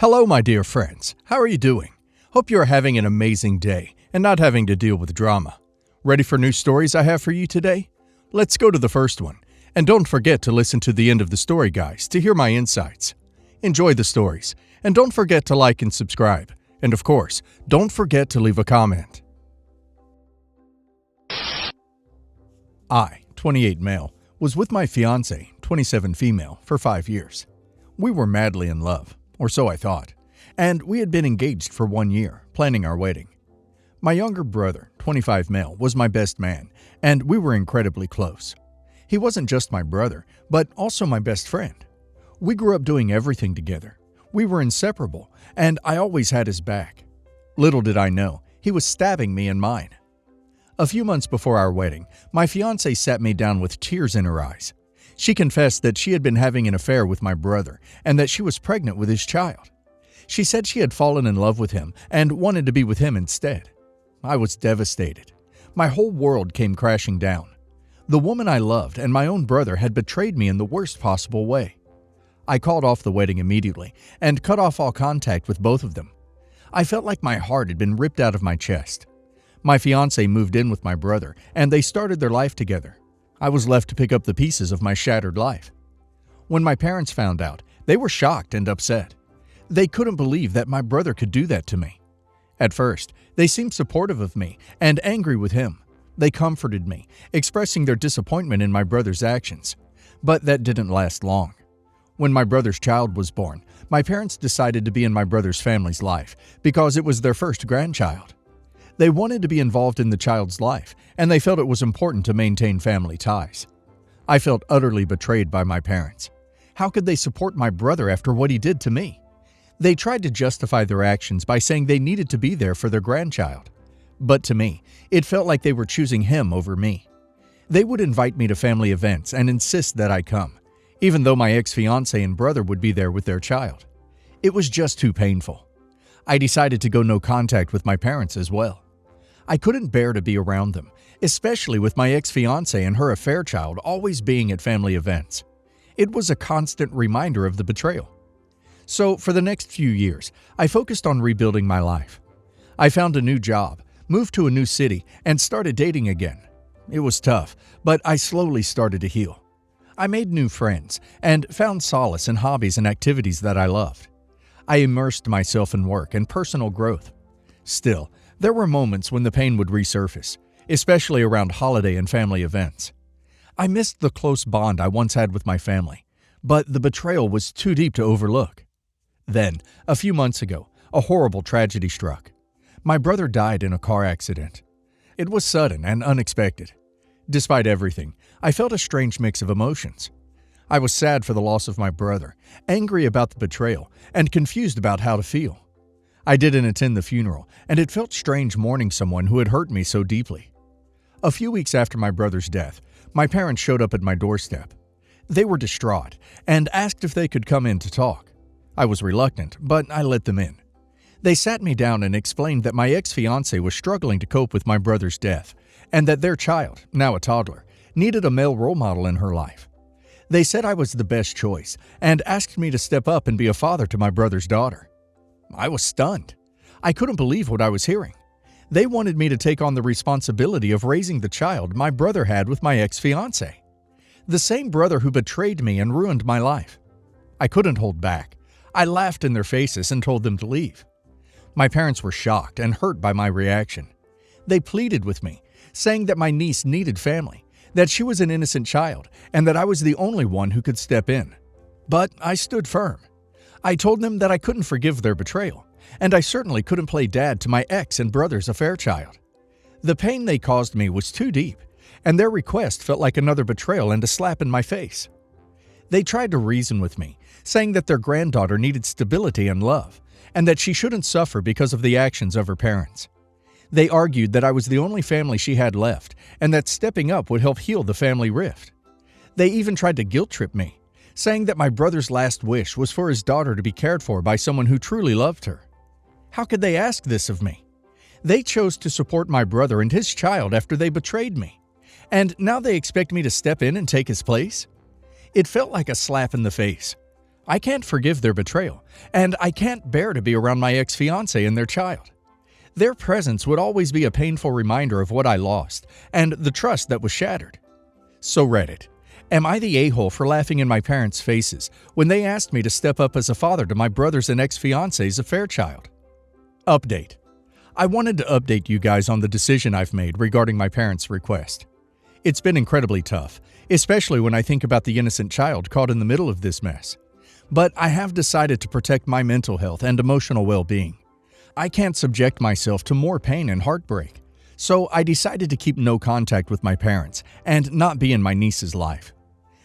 Hello, my dear friends. How are you doing? Hope you are having an amazing day and not having to deal with drama. Ready for new stories I have for you today? Let's go to the first one. And don't forget to listen to the end of the story, guys, to hear my insights. Enjoy the stories, and don't forget to like and subscribe. And of course, don't forget to leave a comment. I, 28 male, was with my fiance, 27 female, for 5 years. We were madly in love, or so I thought, and we had been engaged for 1 year, planning our wedding. My younger brother, 25 male, was my best man, and we were incredibly close. He wasn't just my brother, but also my best friend. We grew up doing everything together. We were inseparable, and I always had his back. Little did I know, he was stabbing me in mine. A few months before our wedding, my fiancée sat me down with tears in her eyes. She confessed that she had been having an affair with my brother and that she was pregnant with his child. She said she had fallen in love with him and wanted to be with him instead. I was devastated. My whole world came crashing down. The woman I loved and my own brother had betrayed me in the worst possible way. I called off the wedding immediately and cut off all contact with both of them. I felt like my heart had been ripped out of my chest. My fiancé moved in with my brother, and they started their life together. I was left to pick up the pieces of my shattered life. When my parents found out, they were shocked and upset. They couldn't believe that my brother could do that to me. At first, they seemed supportive of me and angry with him. They comforted me, expressing their disappointment in my brother's actions. But that didn't last long. When my brother's child was born, my parents decided to be in my brother's family's life because it was their first grandchild. They wanted to be involved in the child's life, and they felt it was important to maintain family ties. I felt utterly betrayed by my parents. How could they support my brother after what he did to me? They tried to justify their actions by saying they needed to be there for their grandchild. But to me, it felt like they were choosing him over me. They would invite me to family events and insist that I come, even though my ex-fiancé and brother would be there with their child. It was just too painful. I decided to go no contact with my parents as well. I couldn't bear to be around them, especially with my ex-fiancée and her affair child always being at family events. It was a constant reminder of the betrayal. So for the next few years, I focused on rebuilding my life. I found a new job, moved to a new city, and started dating again. It was tough, but I slowly started to heal. I made new friends and found solace in hobbies and activities that I loved. I immersed myself in work and personal growth. Still, there were moments when the pain would resurface, especially around holiday and family events. I missed the close bond I once had with my family, but the betrayal was too deep to overlook. Then, a few months ago, a horrible tragedy struck. My brother died in a car accident. It was sudden and unexpected. Despite everything, I felt a strange mix of emotions. I was sad for the loss of my brother, angry about the betrayal, and confused about how to feel. I didn't attend the funeral, and it felt strange mourning someone who had hurt me so deeply. A few weeks after my brother's death, my parents showed up at my doorstep. They were distraught and asked if they could come in to talk. I was reluctant, but I let them in. They sat me down and explained that my ex-fiancée was struggling to cope with my brother's death, and that their child, now a toddler, needed a male role model in her life. They said I was the best choice and asked me to step up and be a father to my brother's daughter. I was stunned. I couldn't believe what I was hearing. They wanted me to take on the responsibility of raising the child my brother had with my ex-fiancée. The same brother who betrayed me and ruined my life. I couldn't hold back. I laughed in their faces and told them to leave. My parents were shocked and hurt by my reaction. They pleaded with me, saying that my niece needed family, that she was an innocent child, and that I was the only one who could step in. But I stood firm. I told them that I couldn't forgive their betrayal, and I certainly couldn't play dad to my ex and brother's affair child. The pain they caused me was too deep, and their request felt like another betrayal and a slap in my face. They tried to reason with me, saying that their granddaughter needed stability and love, and that she shouldn't suffer because of the actions of her parents. They argued that I was the only family she had left, and that stepping up would help heal the family rift. They even tried to guilt-trip me, saying that my brother's last wish was for his daughter to be cared for by someone who truly loved her. How could they ask this of me? They chose to support my brother and his child after they betrayed me. And now they expect me to step in and take his place? It felt like a slap in the face. I can't forgive their betrayal, and I can't bear to be around my ex-fiancé and their child. Their presence would always be a painful reminder of what I lost and the trust that was shattered. So Reddit, am I the a-hole for laughing in my parents' faces when they asked me to step up as a father to my brother's and ex-fiancé's affair child? Update. I wanted to update you guys on the decision I've made regarding my parents' request. It's been incredibly tough, especially when I think about the innocent child caught in the middle of this mess. But I have decided to protect my mental health and emotional well-being. I can't subject myself to more pain and heartbreak, so I decided to keep no contact with my parents and not be in my niece's life.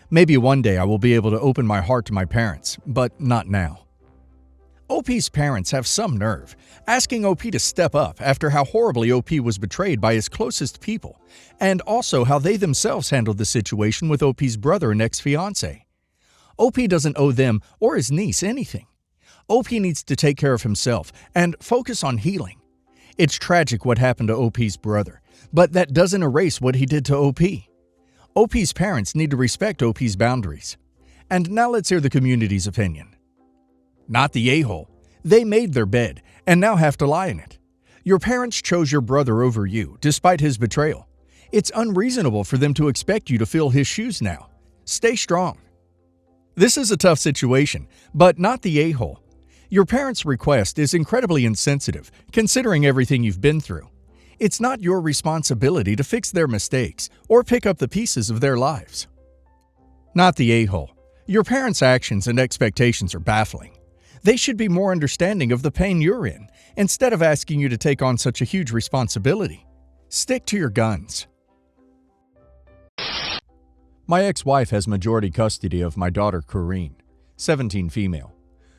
Maybe one day I will be able to open my heart to my parents, but not now. OP's parents have some nerve, asking OP to step up after how horribly OP was betrayed by his closest people, and also how they themselves handled the situation with OP's brother and ex-fiancé. OP doesn't owe them or his niece anything. OP needs to take care of himself and focus on healing. It's tragic what happened to OP's brother, but that doesn't erase what he did to OP. OP's parents need to respect OP's boundaries. And now let's hear the community's opinion. Not the a-hole. They made their bed and now have to lie in it. Your parents chose your brother over you, despite his betrayal. It's unreasonable for them to expect you to fill his shoes now. Stay strong. This is a tough situation, but not the a-hole. Your parents' request is incredibly insensitive, considering everything you've been through. It's not your responsibility to fix their mistakes or pick up the pieces of their lives. Not the a-hole. Your parents' actions and expectations are baffling. They should be more understanding of the pain you're in, instead of asking you to take on such a huge responsibility. Stick to your guns. My ex-wife has majority custody of my daughter, Corrine, 17 female.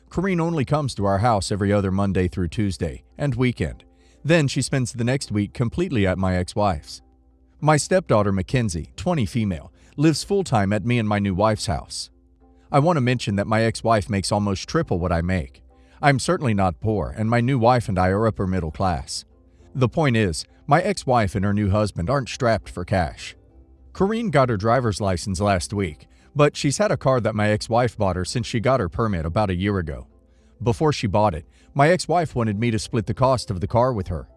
Corrine only comes to our house every other Monday through Tuesday and weekend. Then she spends the next week completely at my ex-wife's. My stepdaughter, Mackenzie, 20 female, lives full-time at me and my new wife's house. I want to mention that my ex-wife makes almost triple what I make. I'm certainly not poor, and my new wife and I are upper middle class. The point is, my ex-wife and her new husband aren't strapped for cash. Corrine got her driver's license last week, but she's had a car that my ex-wife bought her since she got her permit about a year ago. Before she bought it, my ex-wife wanted me to split the cost of the car with her.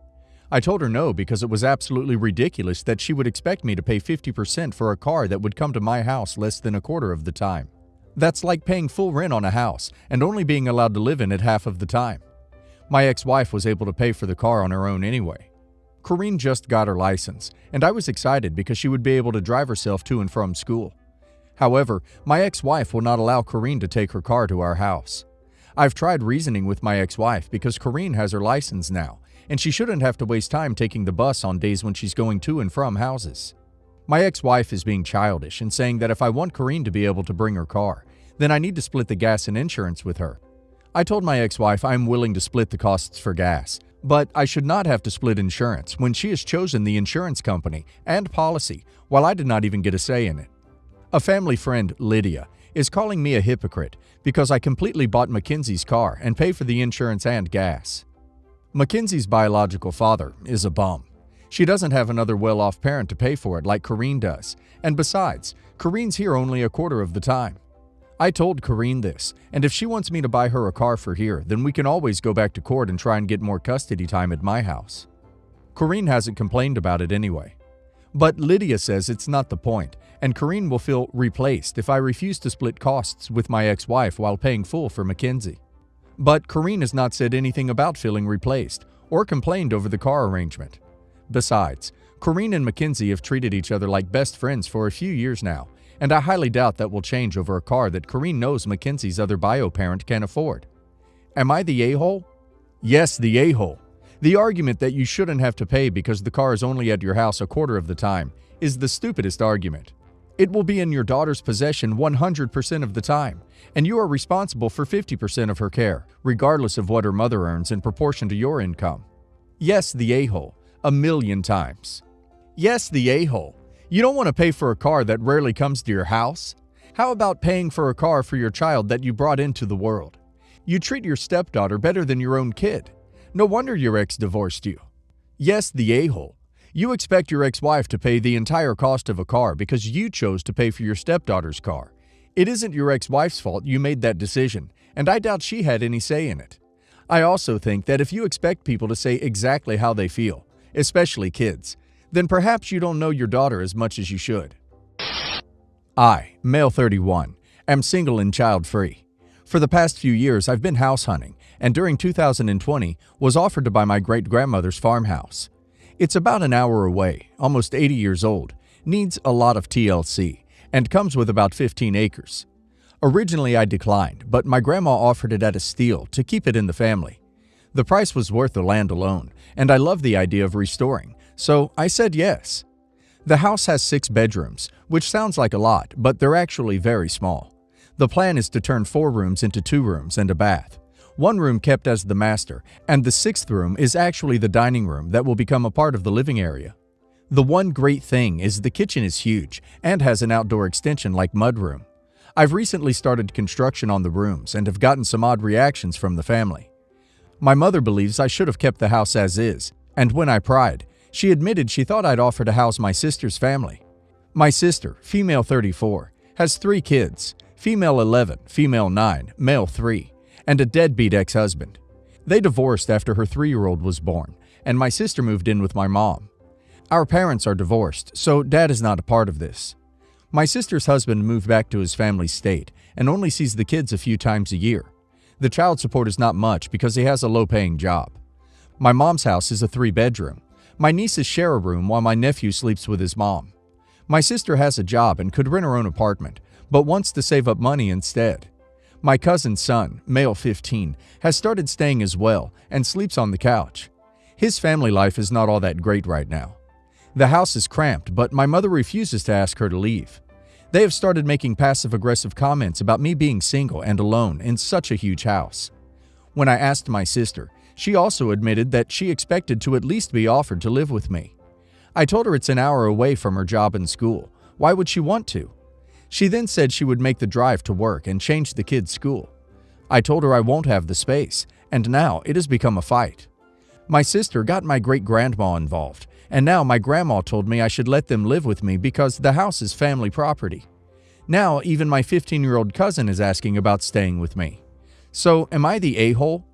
I told her no because it was absolutely ridiculous that she would expect me to pay 50% for a car that would come to my house less than a quarter of the time. That's like paying full rent on a house and only being allowed to live in it half of the time. My ex-wife was able to pay for the car on her own anyway. Corrine just got her license, and I was excited because she would be able to drive herself to and from school. However, my ex-wife will not allow Corrine to take her car to our house. I've tried reasoning with my ex-wife because Corrine has her license now, and she shouldn't have to waste time taking the bus on days when she's going to and from houses. My ex-wife is being childish and saying that if I want Corrine to be able to bring her car, then I need to split the gas and insurance with her. I told my ex-wife I'm willing to split the costs for gas, but I should not have to split insurance when she has chosen the insurance company and policy while I did not even get a say in it. A family friend, Lydia, is calling me a hypocrite because I completely bought Mackenzie's car and pay for the insurance and gas. Mackenzie's biological father is a bum. She doesn't have another well-off parent to pay for it like Corrine does, and besides, Corrine's here only a quarter of the time. I told Corrine this, and if she wants me to buy her a car for here, then we can always go back to court and try and get more custody time at my house. Corrine hasn't complained about it anyway. But Lydia says it's not the point, and Corrine will feel replaced if I refuse to split costs with my ex-wife while paying full for Mackenzie. But Corrine has not said anything about feeling replaced or complained over the car arrangement. Besides, Corrine and Mackenzie have treated each other like best friends for a few years now, and I highly doubt that will change over a car that Corrine knows Mackenzie's other bio parent can afford. Am I the a-hole? Yes, the a-hole. The argument that you shouldn't have to pay because the car is only at your house a quarter of the time is the stupidest argument. It will be in your daughter's possession 100% of the time, and you are responsible for 50% of her care, regardless of what her mother earns in proportion to your income. Yes, the a-hole. 1,000,000 times. Yes, the a-hole. You don't want to pay for a car that rarely comes to your house? How about paying for a car for your child that you brought into the world? You treat your stepdaughter better than your own kid. No wonder your ex divorced you. Yes, the a-hole. You expect your ex-wife to pay the entire cost of a car because you chose to pay for your stepdaughter's car. It isn't your ex-wife's fault you made that decision, and I doubt she had any say in it. I also think that if you expect people to say exactly how they feel, especially kids, then perhaps you don't know your daughter as much as you should. I, male 31, am single and child-free. For the past few years, I've been house hunting, and during 2020 was offered to buy my great-grandmother's farmhouse. It's about an hour away, almost 80 years old, needs a lot of TLC, and comes with about 15 acres. Originally, I declined, but my grandma offered it at a steal to keep it in the family. The price was worth the land alone, and I love the idea of restoring, so I said yes. The house has 6 bedrooms, which sounds like a lot, but they're actually very small. The plan is to turn 4 rooms into 2 rooms and a bath. 1 room kept as the master, and the 6th room is actually the dining room that will become a part of the living area. The one great thing is the kitchen is huge and has an outdoor extension like mudroom. I've recently started construction on the rooms and have gotten some odd reactions from the family. My mother believes I should have kept the house as is, and when I pried, she admitted she thought I'd offer to house my sister's family. My sister, female 34, has 3 kids, female 11, female 9, male 3, and a deadbeat ex-husband. They divorced after her 3-year-old was born, and my sister moved in with my mom. Our parents are divorced, so Dad is not a part of this. My sister's husband moved back to his family's state and only sees the kids a few times a year. The child support is not much because he has a low-paying job. My mom's house is a 3-bedroom. My nieces share a room while my nephew sleeps with his mom. My sister has a job and could rent her own apartment, but wants to save up money instead. My cousin's son, male 15, has started staying as well and sleeps on the couch. His family life is not all that great right now. The house is cramped, but my mother refuses to ask her to leave. They have started making passive-aggressive comments about me being single and alone in such a huge house. When I asked my sister, she also admitted that she expected to at least be offered to live with me. I told her it's an hour away from her job and school. Why would she want to? She then said she would make the drive to work and change the kids' school. I told her I won't have the space, and now it has become a fight. My sister got my great-grandma involved, and now my grandma told me I should let them live with me because the house is family property. Now even my 15-year-old cousin is asking about staying with me. So am I the a-hole?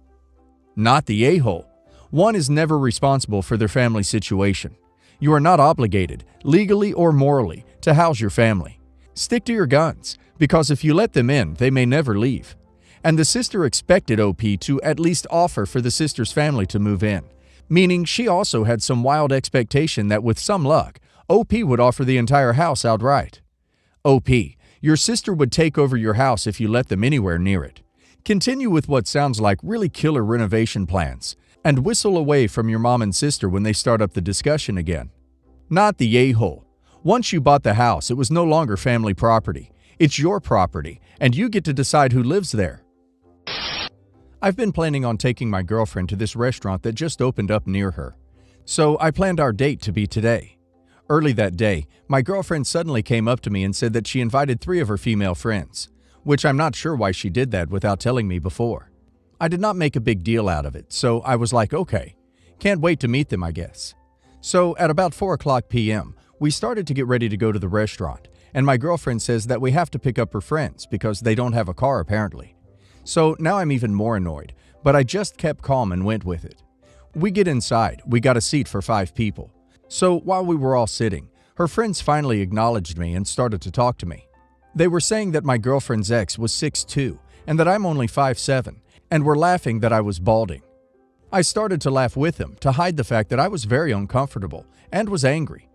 Not the a-hole. One is never responsible for their family situation. You are not obligated, legally or morally, to house your family. Stick to your guns, because if you let them in, they may never leave. And the sister expected OP to at least offer for the sister's family to move in, meaning she also had some wild expectation that with some luck, OP would offer the entire house outright. OP, your sister would take over your house if you let them anywhere near it. Continue with what sounds like really killer renovation plans, and whistle away from your mom and sister when they start up the discussion again. Not the a-hole. Once you bought the house, it was no longer family property. It's your property, and you get to decide who lives there. I've been planning on taking my girlfriend to this restaurant that just opened up near her. So I planned our date to be today. Early that day, my girlfriend suddenly came up to me and said that she invited 3 of her female friends, which I'm not sure why she did that without telling me before. I did not make a big deal out of it, so I was like, okay, can't wait to meet them, I guess. So at about 4:00 p.m., we started to get ready to go to the restaurant, and my girlfriend says that we have to pick up her friends because they don't have a car apparently. So now I'm even more annoyed, but I just kept calm and went with it. We get inside, we got a seat for 5 people. So while we were all sitting, her friends finally acknowledged me and started to talk to me. They were saying that my girlfriend's ex was 6'2", and that I'm only 5'7", and were laughing that I was balding. I started to laugh with them to hide the fact that I was very uncomfortable and was angry.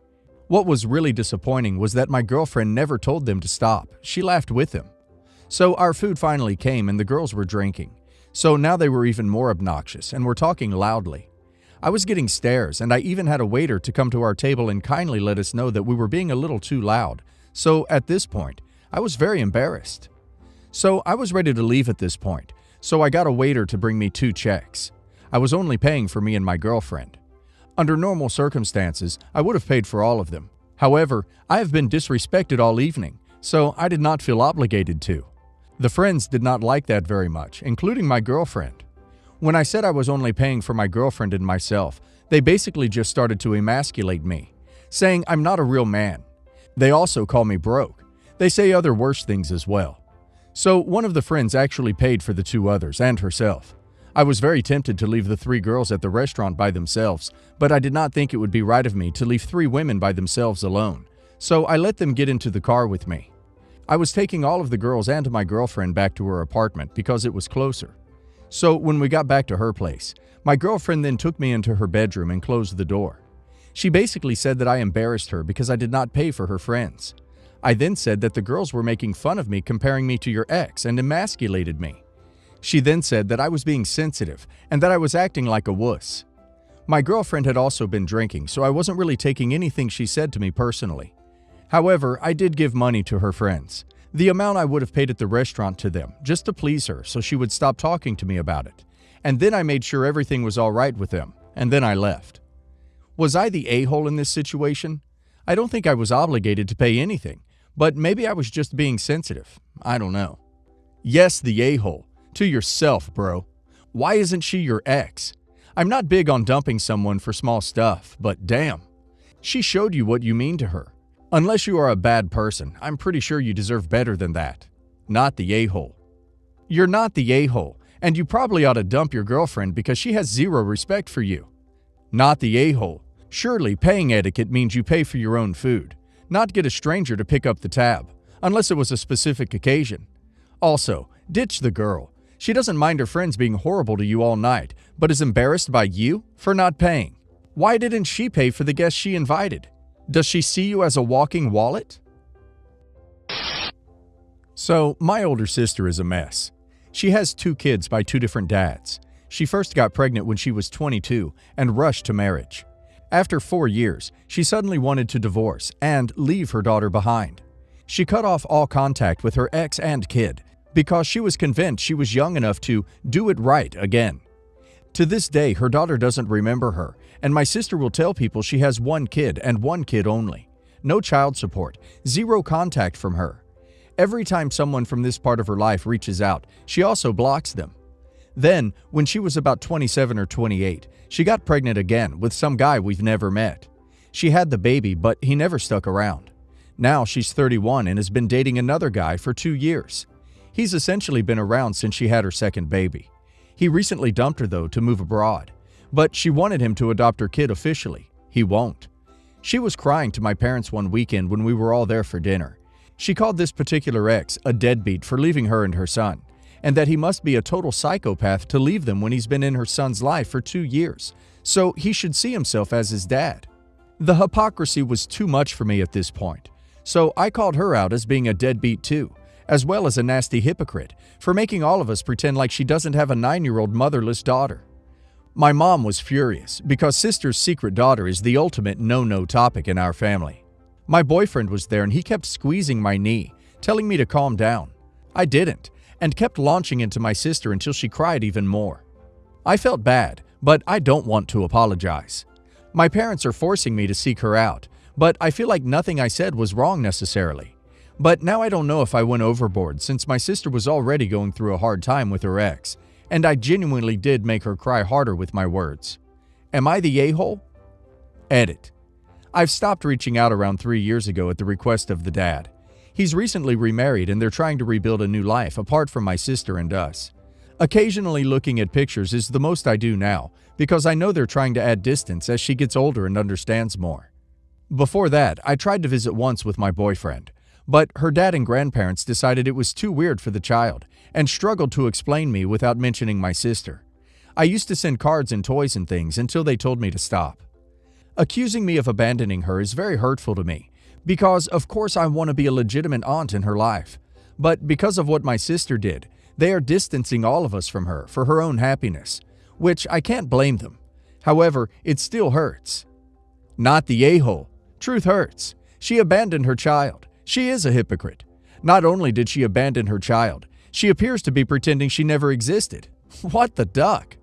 What was really disappointing was that my girlfriend never told them to stop. She laughed with them. So our food finally came and the girls were drinking. So now they were even more obnoxious and were talking loudly. I was getting stares, and I even had a waiter to come to our table and kindly let us know that we were being a little too loud. So at this point, I was very embarrassed. So I was ready to leave at this point, so I got a waiter to bring me 2 checks. I was only paying for me and my girlfriend. Under normal circumstances, I would have paid for all of them. However, I have been disrespected all evening, so I did not feel obligated to. The friends did not like that very much, including my girlfriend. When I said I was only paying for my girlfriend and myself, they basically just started to emasculate me, saying I'm not a real man. They also call me broke. They say other worse things as well. So one of the friends actually paid for the two others and herself. I was very tempted to leave the three girls at the restaurant by themselves, but I did not think it would be right of me to leave three women by themselves alone, so I let them get into the car with me. I was taking all of the girls and my girlfriend back to her apartment because it was closer. So when we got back to her place, my girlfriend then took me into her bedroom and closed the door. She basically said that I embarrassed her because I did not pay for her friends. I then said that the girls were making fun of me, comparing me to your ex, and emasculated me. She then said that I was being sensitive and that I was acting like a wuss. My girlfriend had also been drinking, so I wasn't really taking anything she said to me personally. However, I did give money to her friends, the amount I would have paid at the restaurant to them, just to please her so she would stop talking to me about it. And then I made sure everything was all right with them, and then I left. Was I the a-hole in this situation? I don't think I was obligated to pay anything, but maybe I was just being sensitive. I don't know. Yes, the a-hole. To yourself, bro. Why isn't she your ex? I'm not big on dumping someone for small stuff, but damn. She showed you what you mean to her. Unless you are a bad person, I'm pretty sure you deserve better than that. Not the a-hole. You're not the a-hole, and you probably ought to dump your girlfriend because she has zero respect for you. Not the a-hole. Surely paying etiquette means you pay for your own food, not get a stranger to pick up the tab, unless it was a specific occasion. Also, ditch the girl. She doesn't mind her friends being horrible to you all night, but is embarrassed by you for not paying. Why didn't she pay for the guests she invited? Does she see you as a walking wallet? So, my older sister is a mess. She has 2 kids by 2 different dads. She first got pregnant when she was 22 and rushed to marriage. After 4 years, she suddenly wanted to divorce and leave her daughter behind. She cut off all contact with her ex and kid because she was convinced she was young enough to do it right again. To this day, her daughter doesn't remember her, and my sister will tell people she has 1 kid and 1 kid only. No child support, 0 contact from her. Every time someone from this part of her life reaches out, she also blocks them. Then, when she was about 27 or 28, she got pregnant again with some guy we've never met. She had the baby, but he never stuck around. Now she's 31 and has been dating another guy for 2 years. He's essentially been around since she had her second baby. He recently dumped her though to move abroad, but she wanted him to adopt her kid officially. He won't. She was crying to my parents one weekend when we were all there for dinner. She called this particular ex a deadbeat for leaving her and her son, and that he must be a total psychopath to leave them when he's been in her son's life for 2 years, so he should see himself as his dad. The hypocrisy was too much for me at this point, so I called her out as being a deadbeat too, as well as a nasty hypocrite for making all of us pretend like she doesn't have a 9-year-old motherless daughter. My mom was furious because sister's secret daughter is the ultimate no-no topic in our family. My boyfriend was there and he kept squeezing my knee, telling me to calm down. I didn't, and kept launching into my sister until she cried even more. I felt bad, but I don't want to apologize. My parents are forcing me to seek her out, but I feel like nothing I said was wrong necessarily. But now I don't know if I went overboard since my sister was already going through a hard time with her ex, and I genuinely did make her cry harder with my words. Am I the a-hole? Edit. I've stopped reaching out around 3 years ago at the request of the dad. He's recently remarried and they're trying to rebuild a new life apart from my sister and us. Occasionally looking at pictures is the most I do now because I know they're trying to add distance as she gets older and understands more. Before that, I tried to visit once with my boyfriend, but her dad and grandparents decided it was too weird for the child and struggled to explain me without mentioning my sister. I used to send cards and toys and things until they told me to stop. Accusing me of abandoning her is very hurtful to me because, of course, I want to be a legitimate aunt in her life. But because of what my sister did, they are distancing all of us from her for her own happiness, which I can't blame them. However, it still hurts. Not the a-hole. Truth hurts. She abandoned her child. She is a hypocrite. Not only did she abandon her child, she appears to be pretending she never existed. What the duck?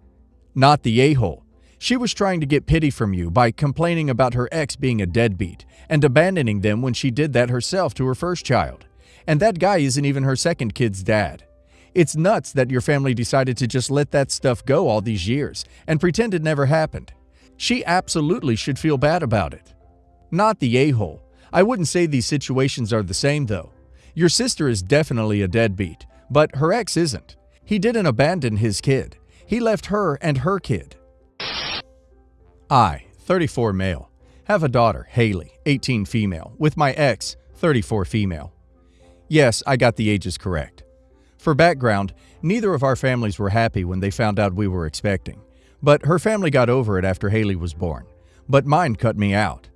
Not the a-hole. She was trying to get pity from you by complaining about her ex being a deadbeat and abandoning them when she did that herself to her first child. And that guy isn't even her second kid's dad. It's nuts that your family decided to just let that stuff go all these years and pretend it never happened. She absolutely should feel bad about it. Not the a-hole. I wouldn't say these situations are the same though. Your sister is definitely a deadbeat, but her ex isn't. He didn't abandon his kid. He left her and her kid. I, 34 male, have a daughter, Haley, 18 female, with my ex, 34 female. Yes, I got the ages correct. For background, neither of our families were happy when they found out we were expecting, but her family got over it after Haley was born, but mine cut me out.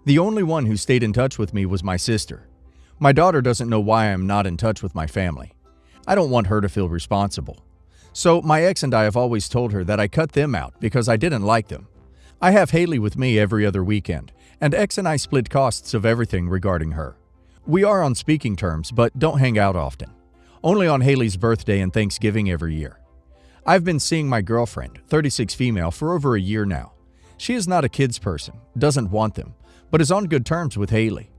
The only one who stayed in touch with me was my sister. My daughter doesn't know why I'm not in touch with my family. I don't want her to feel responsible. So my ex and I have always told her that I cut them out because I didn't like them. I have Haley with me every other weekend, and ex and I split costs of everything regarding her. We are on speaking terms, but don't hang out often. Only on Haley's birthday and Thanksgiving every year. I've been seeing my girlfriend, 36 female, for over a year now. She is not a kids person, doesn't want them, but is on good terms with Haley.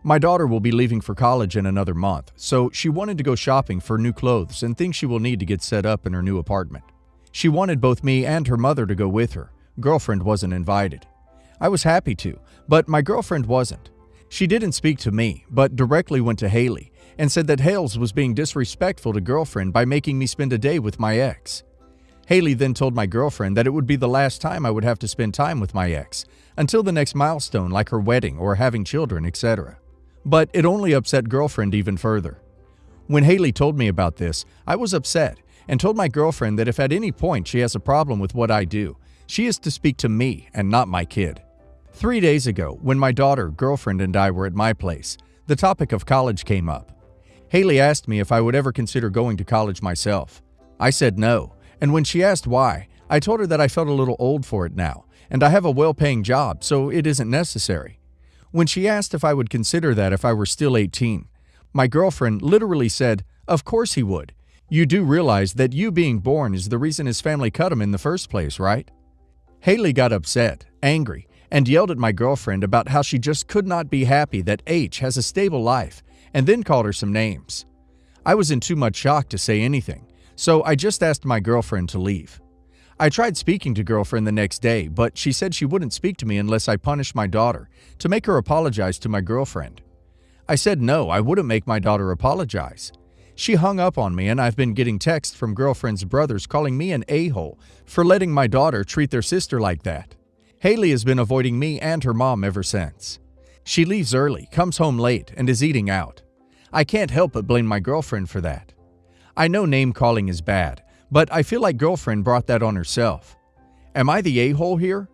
My daughter will be leaving for college in another month, so she wanted to go shopping for new clothes and things she will need to get set up in her new apartment. She wanted both me and her mother to go with her. Girlfriend wasn't invited. I was happy to, but my girlfriend wasn't. She didn't speak to me, but directly went to Haley and said that Hales was being disrespectful to girlfriend by making me spend a day with my ex. Haley then told my girlfriend that it would be the last time I would have to spend time with my ex, until the next milestone like her wedding or having children, etc. But it only upset girlfriend even further. When Haley told me about this, I was upset and told my girlfriend that if at any point she has a problem with what I do, she is to speak to me and not my kid. 3 days ago, when my daughter, girlfriend, and I were at my place, the topic of college came up. Haley asked me if I would ever consider going to college myself. I said no, and when she asked why, I told her that I felt a little old for it now, and I have a well-paying job, so it isn't necessary. When she asked if I would consider that if I were still 18, my girlfriend literally said, "Of course he would. You do realize that you being born is the reason his family cut him in the first place, right?" Haley got upset, angry, and yelled at my girlfriend about how she just could not be happy that H has a stable life, and then called her some names. I was in too much shock to say anything, so I just asked my girlfriend to leave. I tried speaking to girlfriend the next day, but she said she wouldn't speak to me unless I punished my daughter to make her apologize to my girlfriend. I said no, I wouldn't make my daughter apologize. She hung up on me, and I've been getting texts from girlfriend's brothers calling me an a-hole for letting my daughter treat their sister like that. Haley has been avoiding me and her mom ever since. She leaves early, comes home late, and is eating out. I can't help but blame my girlfriend for that. I know name-calling is bad, but I feel like girlfriend brought that on herself. Am I the a-hole here?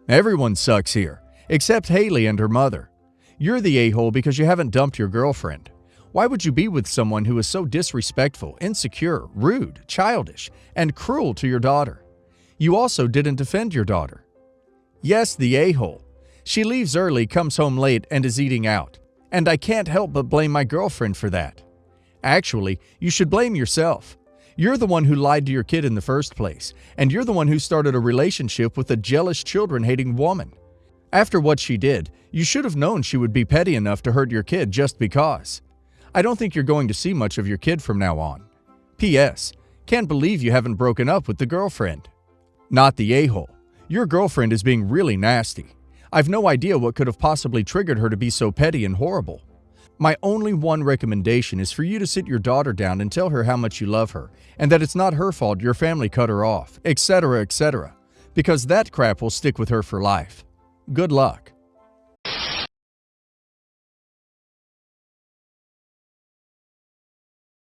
Everyone sucks here, except Haley and her mother. You're the a-hole because you haven't dumped your girlfriend. Why would you be with someone who is so disrespectful, insecure, rude, childish, and cruel to your daughter? You also didn't defend your daughter. Yes, the a-hole. She leaves early, comes home late, and is eating out. And I can't help but blame my girlfriend for that. Actually, you should blame yourself. You're the one who lied to your kid in the first place, and you're the one who started a relationship with a jealous, children-hating woman. After what she did, you should have known she would be petty enough to hurt your kid just because. I don't think you're going to see much of your kid from now on. P.S. Can't believe you haven't broken up with the girlfriend. Not the a-hole. Your girlfriend is being really nasty. I've no idea what could have possibly triggered her to be so petty and horrible. My only one recommendation is for you to sit your daughter down and tell her how much you love her, and that it's not her fault your family cut her off, etc., etc., because that crap will stick with her for life. Good luck.